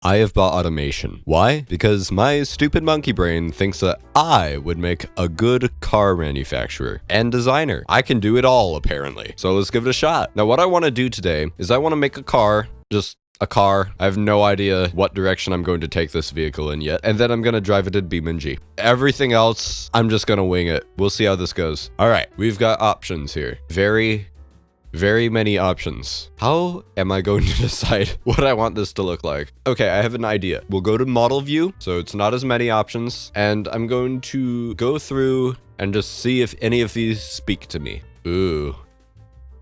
I have bought automation. Why? Because my stupid monkey brain thinks that I would make a good car manufacturer and designer. I can do it all, apparently. So let's give it a shot. Now, what I want to do today is I want to make a car, just a car. I have no idea what direction I'm going to take this vehicle in yet. And then I'm going to drive it in BeamNG. Everything else, I'm just going to wing it. We'll see how this goes. All right, we've got options here. Very many options. How am I going to decide what I want this to look like? Okay, I have an idea. We'll go to model view, so it's not as many options, and I'm going to go through and just see if any of these speak to me. Ooh,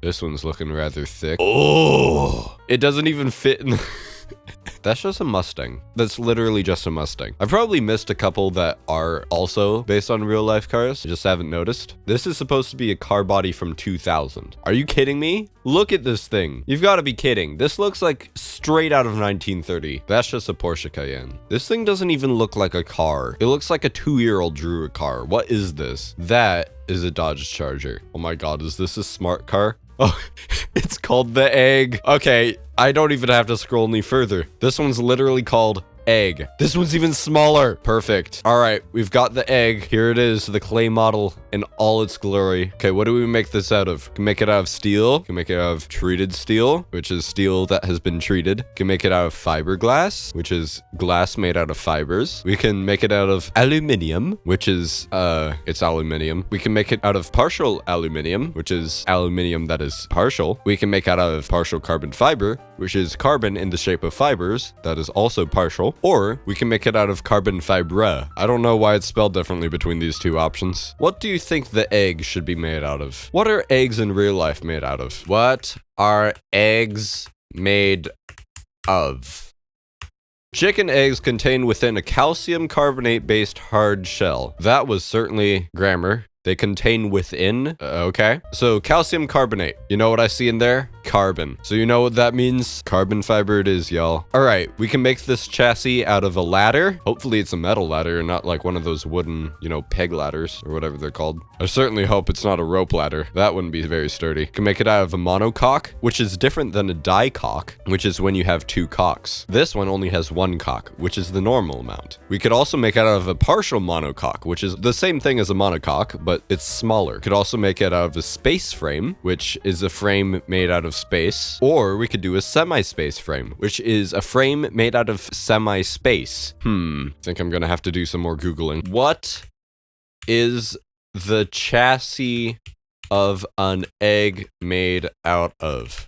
this one's looking rather thick. Oh, it doesn't even fit in. That's just a Mustang. That's literally just a Mustang. I've probably missed a couple that are also based on real life cars. I just haven't noticed. This is supposed to be a car body from 2000. Are you kidding me? Look at this thing. You've got to be kidding. This looks like straight out of 1930. That's just a Porsche Cayenne. This thing doesn't even look like a car. It looks like a 2-year-old drew a car. What is this? That is a Dodge Charger. Oh my God, is this a smart car? Oh, it's called the Egg. Okay, I don't even have to scroll any further. This one's literally called Egg. This one's even smaller. Perfect. All right, we've got the Egg. Here it is, the clay model in all its glory. Okay, what do we make this out of? Can make it out of steel. Can make it out of treated steel, which is steel that has been treated. Can make it out of fiberglass, which is glass made out of fibers. We can make it out of aluminum, which is, it's aluminum. We can make it out of partial aluminum, which is aluminum that is partial. We can make it out of partial carbon fiber, which is carbon in the shape of fibers that is also partial. Or we can make it out of carbon fibre. I don't know why it's spelled differently between these two options. What do you think the egg should be made out of? What are eggs in real life made out of? What are eggs made of? Chicken eggs contain within a calcium carbonate based hard shell. That was certainly grammar. They contain within, okay. So calcium carbonate, you know what I see in there? Carbon. So you know what that means? Carbon fiber it is, y'all. All right, we can make this chassis out of a ladder. Hopefully it's a metal ladder and not like one of those wooden, you know, peg ladders or whatever they're called. I certainly hope it's not a rope ladder. That wouldn't be very sturdy. Can make it out of a monocoque, which is different than a dicoque, which is when you have 2 cocks. This one only has 1 cock, which is the normal amount. We could also make it out of a partial monocoque, which is the same thing as a monocoque, but it's smaller. Could also make it out of a space frame, which is a frame made out of space. Or we could do a semi-space frame, which is a frame made out of semi-space. Think I'm gonna have to do some more Googling. What is the chassis of an egg made out of?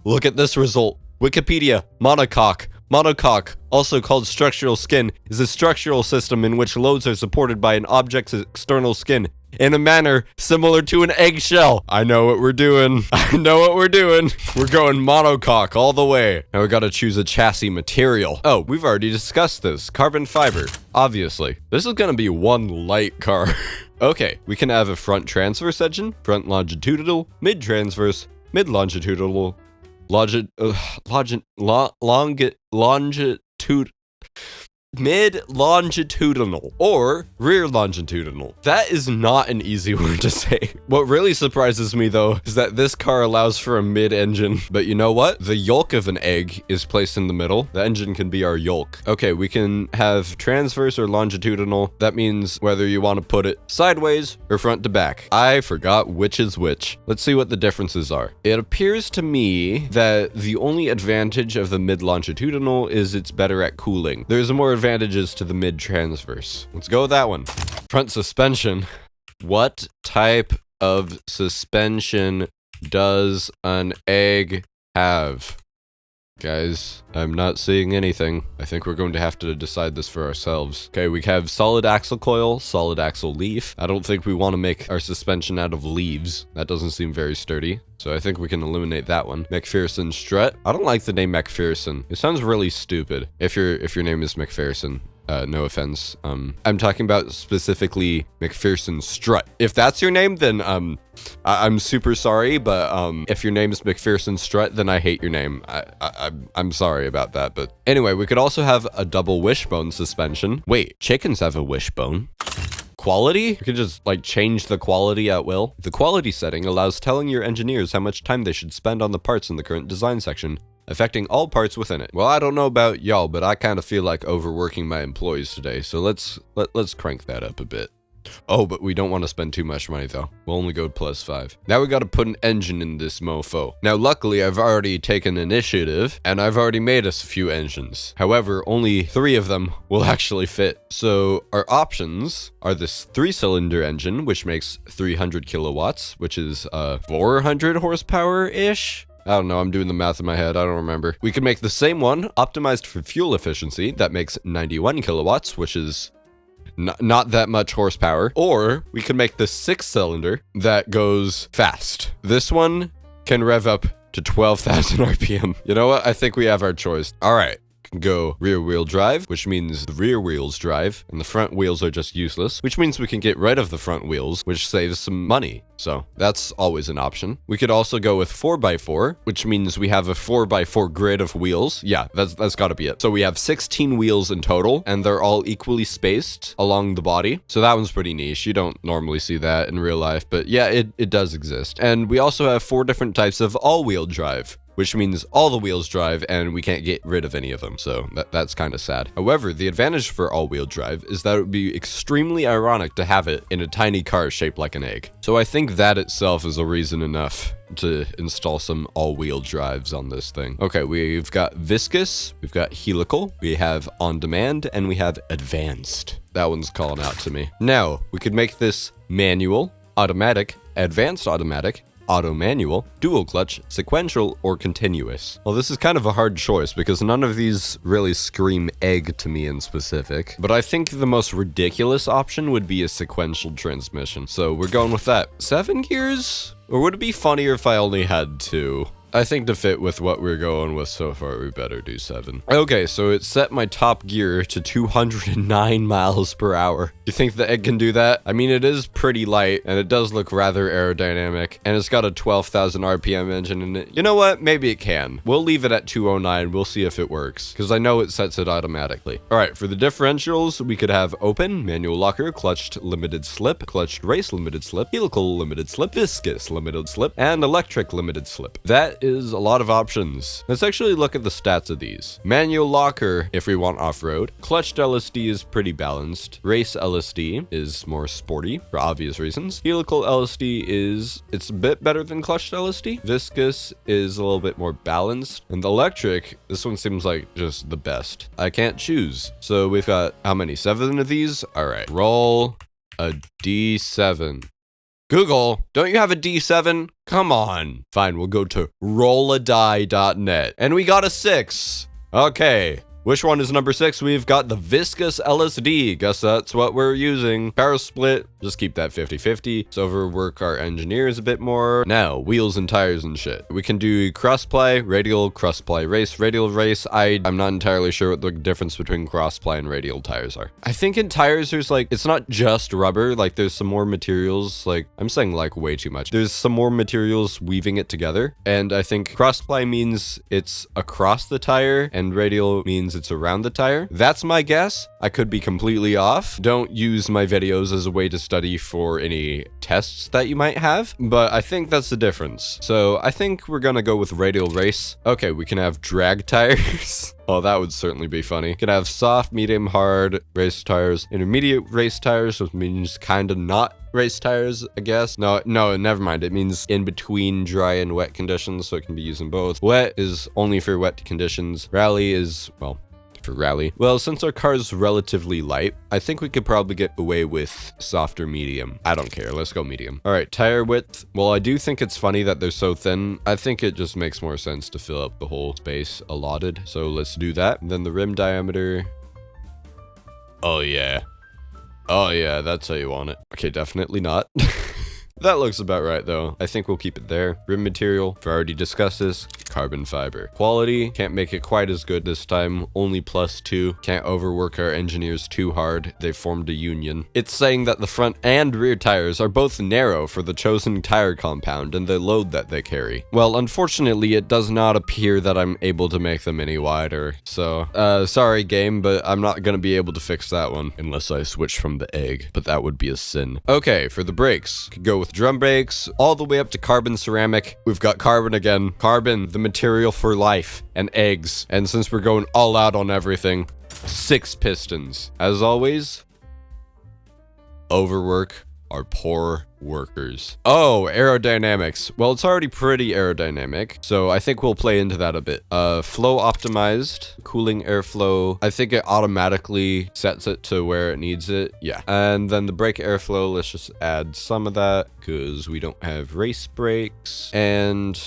Look at this result. Wikipedia, monocoque. Monocoque, also called structural skin, is a structural system in which loads are supported by an object's external skin in a manner similar to an eggshell. I know what we're doing. I know what we're doing. We're going monocoque all the way. Now we gotta choose a chassis material. Oh, we've already discussed this. Carbon fiber, obviously. This is gonna be one light car. Okay, we can have a front transverse engine, front longitudinal, mid transverse, mid longitudinal, mid longitudinal or rear longitudinal. That is not an easy word to say. What really surprises me though is that this car allows for a mid engine. But you know what? The yolk of an egg is placed in the middle. The engine can be our yolk. Okay, we can have transverse or longitudinal. That means whether you want to put it sideways or front to back. I forgot which is which. Let's see what the differences are. It appears to me that the only advantage of the mid longitudinal is it's better at cooling. There's more advantages to the mid transverse. Let's go with that one. Front suspension. What type of suspension does an egg have? Guys, I'm not seeing anything. I think we're going to have to decide this for ourselves. Okay, we have solid axle coil, solid axle leaf. I don't think we want to make our suspension out of leaves. That doesn't seem very sturdy. So I think we can eliminate that one. McPherson strut. I don't like the name McPherson. It sounds really stupid. If your name is McPherson. No offense. I'm talking about specifically McPherson strut. If that's your name, then I'm super sorry, but if your name is McPherson strut, then I hate your name. I'm sorry about that, but anyway, we could also have a double wishbone suspension. Wait, chickens have a wishbone? Quality? You can just like change the quality at will. The quality setting allows telling your engineers how much time they should spend on the parts in the current design section. affecting all parts within it. Well, I don't know about y'all, but I kind of feel like overworking my employees today, so let's crank that up a bit. Oh, but we don't want to spend too much money though. We'll only go +5. Now we got to put an engine in this mofo. Now luckily I've already taken initiative and I've already made us a few engines. However, only 3 of them will actually fit. So our options are this 3-cylinder engine, which makes 300 kilowatts, which is 400 horsepower-ish. I don't know, I'm doing the math in my head, I don't remember. We could make the same one, optimized for fuel efficiency, that makes 91 kilowatts, which is not that much horsepower. Or we could make the 6-cylinder that goes fast. This one can rev up to 12,000 RPM. You know what? I think we have our choice. All right. Can go rear wheel drive, which means the rear wheels drive and the front wheels are just useless, which means we can get rid of the front wheels, which saves some money. So that's always an option. We could also go with 4x4, which means we have a 4x4 grid of wheels. Yeah, that's gotta be it. So we have 16 wheels in total and they're all equally spaced along the body. So that one's pretty niche. You don't normally see that in real life, but yeah, it does exist. And we also have 4 different types of all-wheel drive, which means all the wheels drive and we can't get rid of any of them. So that's kind of sad. However, the advantage for all-wheel drive is that it would be extremely ironic to have it in a tiny car shaped like an egg. So I think that itself is a reason enough to install some all-wheel drives on this thing. Okay, we've got viscous, we've got helical, we have on-demand, and we have advanced. That one's calling out to me. Now, we could make this manual, automatic, advanced automatic, auto manual, dual clutch, sequential, or continuous. Well, this is kind of a hard choice because none of these really scream egg to me in specific, but I think the most ridiculous option would be a sequential transmission. So we're going with that. 7 gears? Or would it be funnier if I only had 2? I think to fit with what we're going with so far, we better do 7. Okay, so it set my top gear to 209 miles per hour. You think the egg can do that? I mean, it is pretty light, and it does look rather aerodynamic, and it's got a 12,000 RPM engine in it. You know what? Maybe it can. We'll leave it at 209. We'll see if it works, because I know it sets it automatically. All right, for the differentials, we could have open, manual locker, clutched limited slip, clutched race limited slip, helical limited slip, viscous limited slip, and electric limited slip. That is a lot of options. Let's actually look at the stats of these. Manual locker, if we want off-road. Clutched LSD is pretty balanced. Race LSD is more sporty for obvious reasons. Helical LSD it's a bit better than clutched LSD. Viscous is a little bit more balanced. And the electric, this one seems like just the best. I can't choose. So we've got how many? 7 of these? All right, roll a D7. Google, don't you have a D7? Come on. Fine, we'll go to rolladie.net. And we got a 6. Okay. Which one is number 6? We've got the viscous LSD. Guess that's what we're using. Power split. Just keep that 50-50. Let's overwork our engineers a bit more. Now, wheels and tires and shit. We can do cross-ply, radial, cross-ply race, radial race. I'm not entirely sure what the difference between cross-ply and radial tires are. I think in tires, there's like, it's not just rubber. Like there's some more materials. Like I'm saying like way too much. There's some more materials weaving it together. And I think cross-ply means it's across the tire and radial means it's around the tire. That's my guess. I could be completely off. Don't use my videos as a way to study for any tests that you might have, but I think that's the difference. So I think we're gonna go with radial race. Okay, we can have drag tires. Oh, that would certainly be funny. Can have soft, medium, hard race tires, intermediate race tires, which means kind of not race tires, I guess. No, never mind. It means in between dry and wet conditions, so it can be used in both. Wet is only for wet conditions. Rally is, well, for rally. Well, since our car is relatively light, I think we could probably get away with soft or medium. I don't care. Let's go medium. All right, tire width. Well, I do think it's funny that they're so thin. I think it just makes more sense to fill up the whole space allotted. So let's do that. And then the rim diameter. Oh, yeah. Oh, yeah, that's how you want it. Okay, definitely not. That looks about right, though. I think we'll keep it there. Rim material, we've already discussed this. Carbon fiber. Quality, can't make it quite as good this time. Only +2. Can't overwork our engineers too hard. They formed a union. It's saying that the front and rear tires are both narrow for the chosen tire compound and the load that they carry. Well, unfortunately, it does not appear that I'm able to make them any wider. So, sorry game, but I'm not gonna be able to fix that one unless I switch from the egg, but that would be a sin. Okay, for the brakes, could go with with drum brakes all the way up to carbon ceramic. We've got carbon again. Carbon, the material for life, and eggs. And since we're going all out on everything, 6 pistons. As always, overwork are poor workers. Oh, aerodynamics. Well, it's already pretty aerodynamic, so I think we'll play into that a bit. Flow optimized, cooling airflow. I think it automatically sets it to where it needs it. Yeah. And then the brake airflow, let's just add some of that because we don't have race brakes. And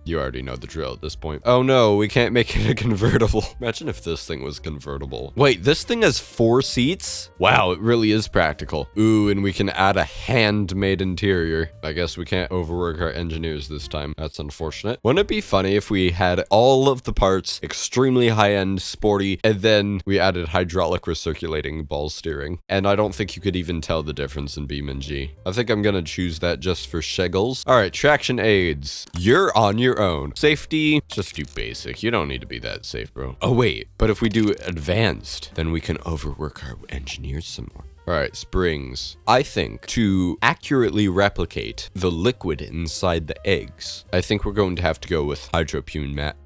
you already know the drill at this point. Oh no, we can't make it a convertible. Imagine if this thing was convertible. Wait, this thing has 4 seats? Wow, it really is practical. Ooh, and we can add a handmade interior. I guess we can't overwork our engineers this time. That's unfortunate. Wouldn't it be funny if we had all of the parts extremely high-end, sporty, and then we added hydraulic recirculating ball steering? And I don't think you could even tell the difference in BeamNG. I think I'm gonna choose that just for shiggles. All right, traction aids. You're on your own. Safety, just do basic. You don't need to be that safe, bro. Oh wait, but if we do advanced, then we can overwork our engineers some more. All right, springs. I think to accurately replicate the liquid inside the eggs, I think we're going to have to go with hydropneumatic.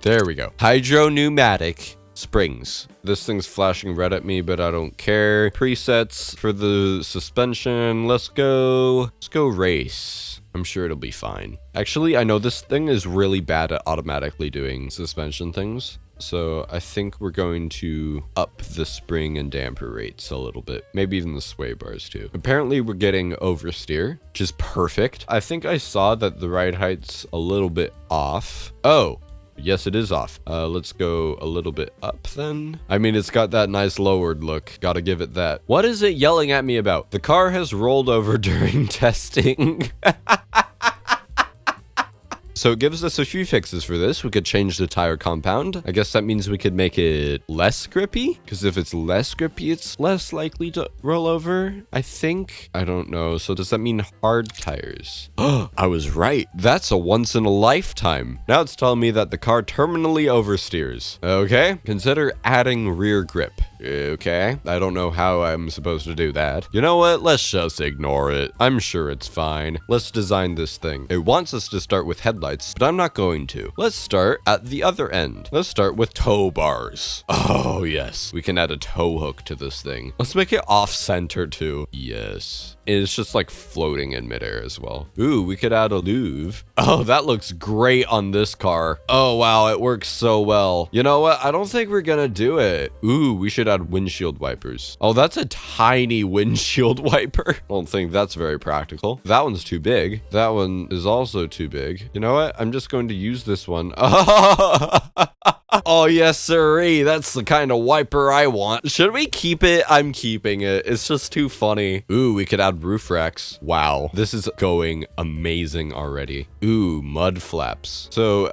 There we go. Hydropneumatic springs. This thing's flashing red at me, but I don't care. Presets for the suspension. Let's go race. I'm sure it'll be fine. Actually, I know this thing is really bad at automatically doing suspension things. So I think we're going to up the spring and damper rates a little bit. Maybe even the sway bars too. Apparently we're getting oversteer, which is perfect. I think I saw that the ride height's a little bit off. Oh, yes, it is off. Let's go a little bit up then. I mean, it's got that nice lowered look. Gotta give it that. What is it yelling at me about? The car has rolled over during testing. So it gives us a few fixes for this. We could change the tire compound. I guess that means we could make it less grippy, because if it's less grippy, it's less likely to roll over, I think. I don't know. So does that mean hard tires? Oh, I was right. That's a once in a lifetime. Now it's telling me that the car terminally oversteers. Okay. Consider adding rear grip. Okay. I don't know how I'm supposed to do that. You know what? Let's just ignore it. I'm sure it's fine. Let's design this thing. It wants us to start with headlights, but I'm not going to. Let's start at the other end. Let's start with tow bars. Oh, yes. We can add a tow hook to this thing. Let's make it off-center too. Yes. It's just like floating in midair as well. Ooh, we could add a louvre. Oh, that looks great on this car. Oh, wow. It works so well. You know what? I don't think we're gonna do it. Ooh, we should add windshield wipers. Oh, that's a tiny windshield wiper. I don't think that's very practical. That one's too big. That one is also too big. You know what? I'm just going to use this one. Oh, yes, sirree. That's the kind of wiper I want. Should we keep it? I'm keeping it. It's just too funny. Ooh, we could add roof racks. Wow. This is going amazing already. Ooh, mud flaps. So,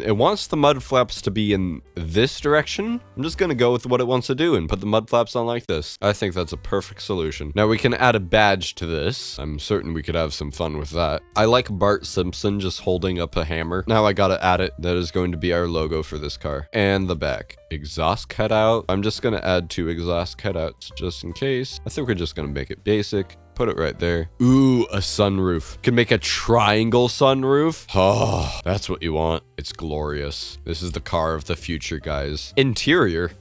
it wants the mud flaps to be in this direction. I'm just gonna go with what it wants to do and put the mud flaps on like this. I think that's a perfect solution. Now we can add a badge to this. I'm certain we could have some fun with that. I like Bart Simpson just holding up a hammer. Now I gotta add it. That is going to be our logo for this car. And the back. Exhaust cutout. I'm just gonna add 2 exhaust cutouts just in case. I think we're just gonna make it basic. Put it right there. Ooh, a sunroof. Can make a triangle sunroof. Oh, that's what you want. It's glorious. This is the car of the future, guys. Interior.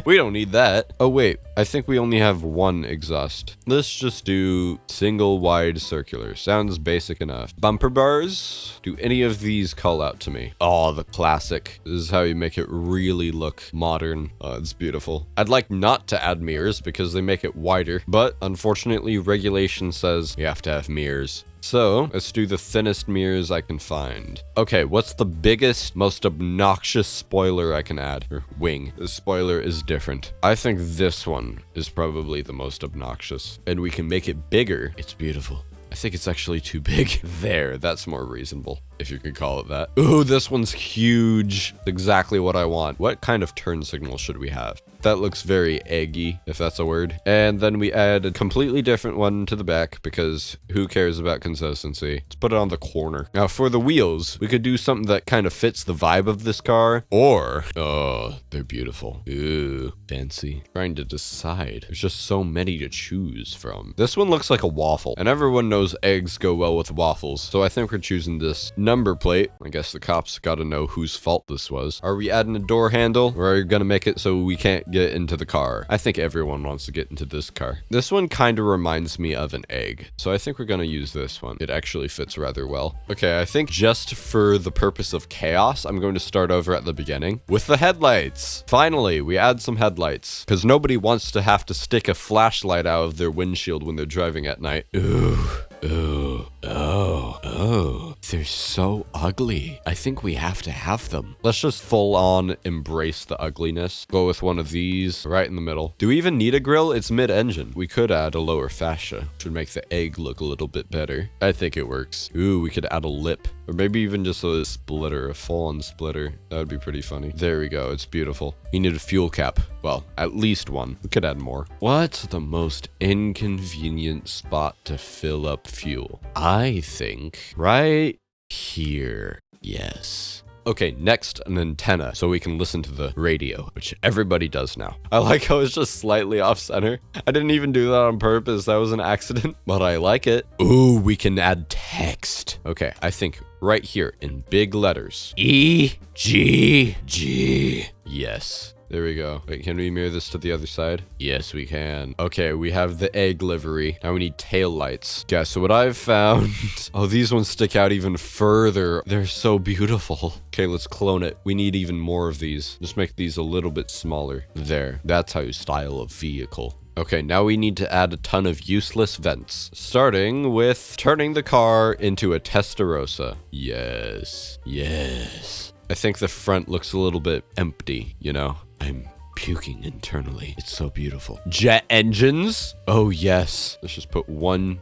We don't need that. Oh, wait. I think we only have 1 exhaust. Let's just do single wide circular. Sounds basic enough. Bumper bars. Do any of these call out to me? Oh, the classic. This is how you make it really look modern. Oh, it's beautiful. I'd like not to add mirrors because they make it wider, but unfortunately regulation says we have to have mirrors. So let's do the thinnest mirrors I can find. Okay, what's the biggest, most obnoxious spoiler I can add? Or wing. The spoiler is different. I think this one is probably the most obnoxious. And we can make it bigger. It's beautiful. I think it's actually too big. There, that's more reasonable. if you could call it that. Ooh, this one's huge. Exactly what I want. What kind of turn signal should we have? That looks very eggy, if that's a word. And then we add a completely different one to the back because who cares about consistency? Let's put it on the corner. Now for the wheels, we could do something that kind of fits the vibe of this car, or, oh, they're beautiful. Ooh, fancy. Trying to decide. There's just so many to choose from. This one looks like a waffle, and everyone knows eggs go well with waffles, so I think we're choosing this number plate. I guess the cops gotta know whose fault this was. Are we adding a door handle, or are you gonna make it so we can't get into the car? I think everyone wants to get into this car. This one kind of reminds me of an egg, so I think we're gonna use this one. It actually fits rather well. Okay, I think just for the purpose of chaos, I'm going to start over at the beginning with the headlights. Finally, we add some headlights because nobody wants to have to stick a flashlight out of their windshield when they're driving at night. Ooh. Ooh, oh, they're so ugly. I think we have to have them. Let's just full on embrace the ugliness. Go with one of these right in the middle. Do we even need a grill? It's mid-engine. We could add a lower fascia, which would make the egg look a little bit better. I think it works. Ooh, we could add a lip, or maybe even just a splitter, a full-on splitter. That would be pretty funny. There we go. It's beautiful. We need a fuel cap. Well, at least one. We could add more. What's the most inconvenient spot to fill up fuel? I think right here. Yes. Okay, next an antenna so we can listen to the radio, which everybody does now. I like how it's just slightly off center. I didn't even do that on purpose. That was an accident, but I like it. Ooh, we can add text. Okay, I think right here in big letters. E, G, G. Yes. There we go. Wait, can we mirror this to the other side? Yes, we can. Okay, we have the egg livery. Now we need tail lights. Yeah, so what I've found... Oh, these ones stick out even further. They're so beautiful. Okay, let's clone it. We need even more of these. Just make these a little bit smaller. There. That's how you style a vehicle. Okay, now we need to add a ton of useless vents, starting with turning the car into a Testarossa. Yes. Yes. I think the front looks a little bit empty, you know? I'm puking internally. It's so beautiful. Jet engines? Oh, yes. Let's just put one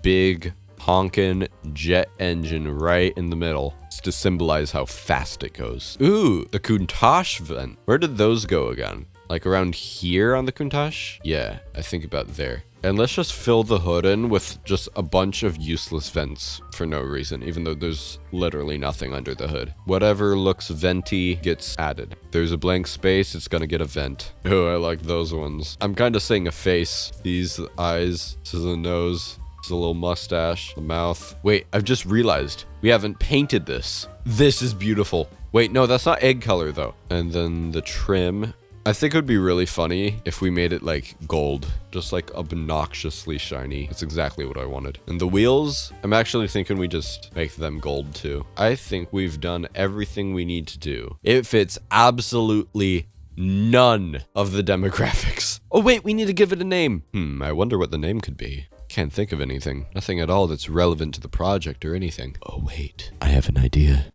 big honkin' jet engine right in the middle. It's to symbolize how fast it goes. Ooh, the Countach vent. Where did those go again? Like around here on the Countach? Yeah, I think about there. And let's just fill the hood in with just a bunch of useless vents for no reason, even though there's literally nothing under the hood. Whatever looks venti gets added. There's a blank space, it's gonna get a vent. Oh, I like those ones. I'm kind of saying a face. These eyes, this is a nose, this is a little mustache, the mouth. Wait, I've just realized we haven't painted this. This is beautiful. Wait, no, that's not egg color though. And then the trim. I think it would be really funny if we made it like gold, just like obnoxiously shiny. That's exactly what I wanted. And the wheels, I'm actually thinking we just make them gold too. I think we've done everything we need to do. It fits absolutely none of the demographics. Oh wait, we need to give it a name. I wonder what the name could be. Can't think of anything. Nothing at all that's relevant to the project or anything. Oh wait, I have an idea.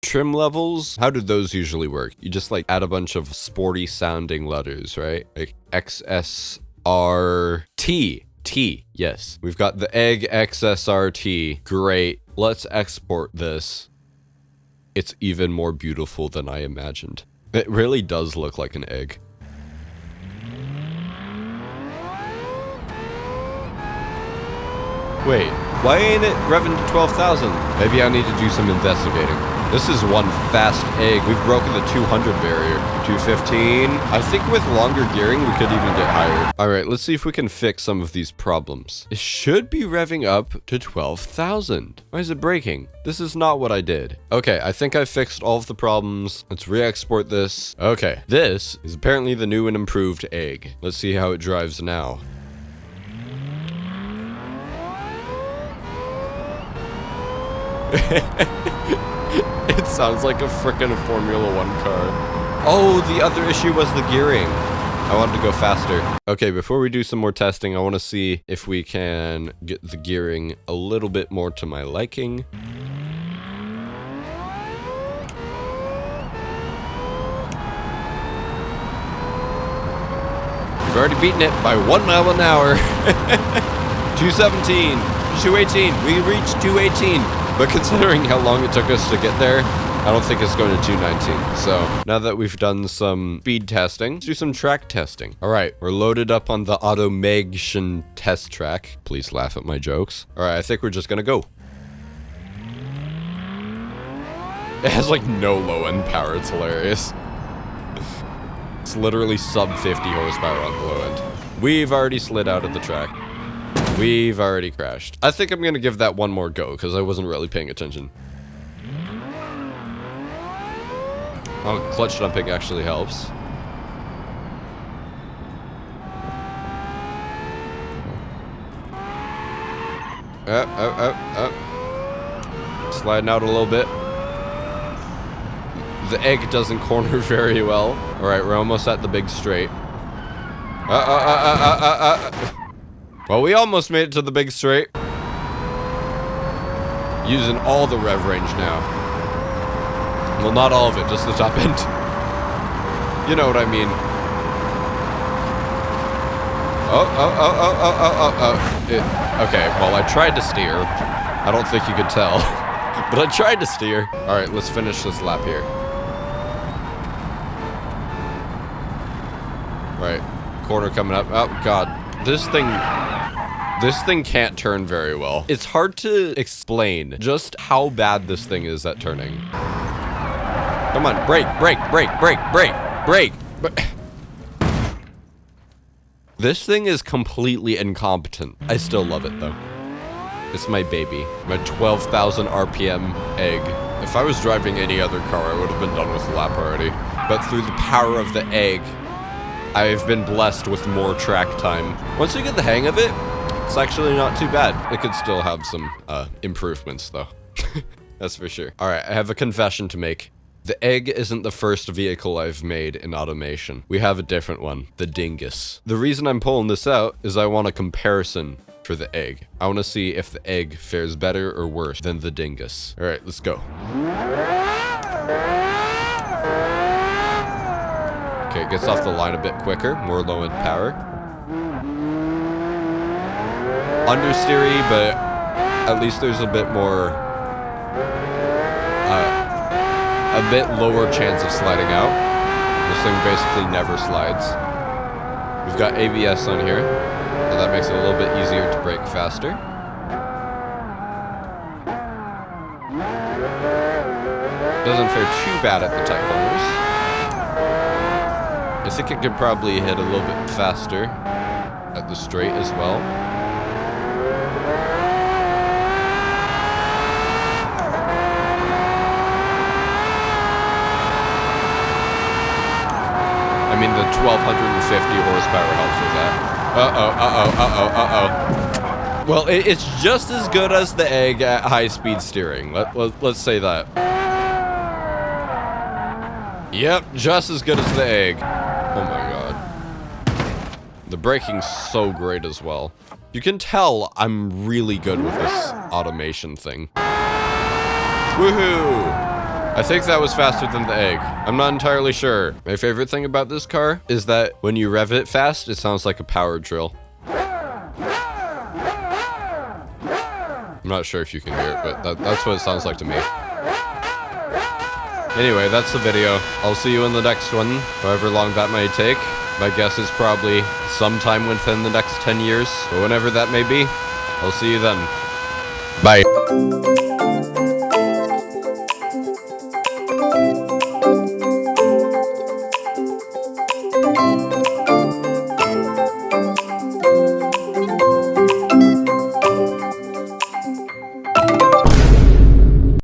Trim levels, how do those usually work? You just like add a bunch of sporty sounding letters, right? Like XSRT. T, yes. We've got the egg XSRT. Great. Let's export this. It's even more beautiful than I imagined. It really does look like an egg. Wait, why ain't it revving to 12,000? Maybe I need to do some investigating. This is one fast egg. We've broken the 200 barrier. 215. I think with longer gearing, we could even get higher. All right, let's see if we can fix some of these problems. It should be revving up to 12,000. Why is it breaking? This is not what I did. Okay, I think I fixed all of the problems. Let's re-export this. Okay, this is apparently the new and improved egg. Let's see how it drives now. It sounds like a frickin' Formula 1 car. Oh, the other issue was the gearing. I wanted to go faster. Okay, before we do some more testing, I want to see if we can get the gearing a little bit more to my liking. We've already beaten it by 1 mile an hour. 217, 218. We reached 218. But considering how long it took us to get there, I don't think it's going to 219. So now that we've done some speed testing, let's do some track testing. All right, we're loaded up on the automation test track. Please laugh at my jokes. All right, I think we're just gonna go. It has like no low end power. It's hilarious. It's literally sub 50 horsepower on the low end. We've already slid out of the track. We've already crashed. I think I'm gonna give that one more go because I wasn't really paying attention. Oh, clutch dumping actually helps. Sliding out a little bit. The egg doesn't corner very well. All right, we're almost at the big straight. Well, we almost made it to the big straight. Using all the rev range now. Well, not all of it, just the top end. You know what I mean. Okay, well, I tried to steer. I don't think you could tell. But I tried to steer. All right, let's finish this lap here. Right, corner coming up. Oh, God. This thing can't turn very well. It's hard to explain just how bad this thing is at turning. Come on, brake. This thing is completely incompetent. I still love it though. It's my baby, my 12,000 RPM egg. If I was driving any other car, I would have been done with the lap already. But through the power of the egg, I've been blessed with more track time. Once you get the hang of it, it's actually not too bad. It could still have some improvements though. That's for sure. All right, I have a confession to make. The egg isn't the first vehicle I've made in automation. We have a different one, the Dingus. The reason I'm pulling this out is I want a comparison for the egg. I want to see if the egg fares better or worse than the Dingus. All right, let's go. Okay, it gets off the line a bit quicker, more low end power. Understeery, but at least there's a bit more, a bit lower chance of sliding out. This thing basically never slides. We've got ABS on here, so that makes it a little bit easier to brake faster. Doesn't fare too bad at the tight corners. I think it could probably hit a little bit faster at the straight as well. I mean, the 1250 horsepower helps with that. Well, it's just as good as the egg at high-speed steering. Let's say that. Yep, just as good as the egg. Oh my god. The braking's so great as well. You can tell I'm really good with this automation thing. Woohoo! I think that was faster than the egg. I'm not entirely sure. My favorite thing about this car is that when you rev it fast, it sounds like a power drill. I'm not sure if you can hear it, but that's what it sounds like to me. Anyway, that's the video. I'll see you in the next one, however long that may take. My guess is probably sometime within the next 10 years, but whenever that may be, I'll see you then. Bye.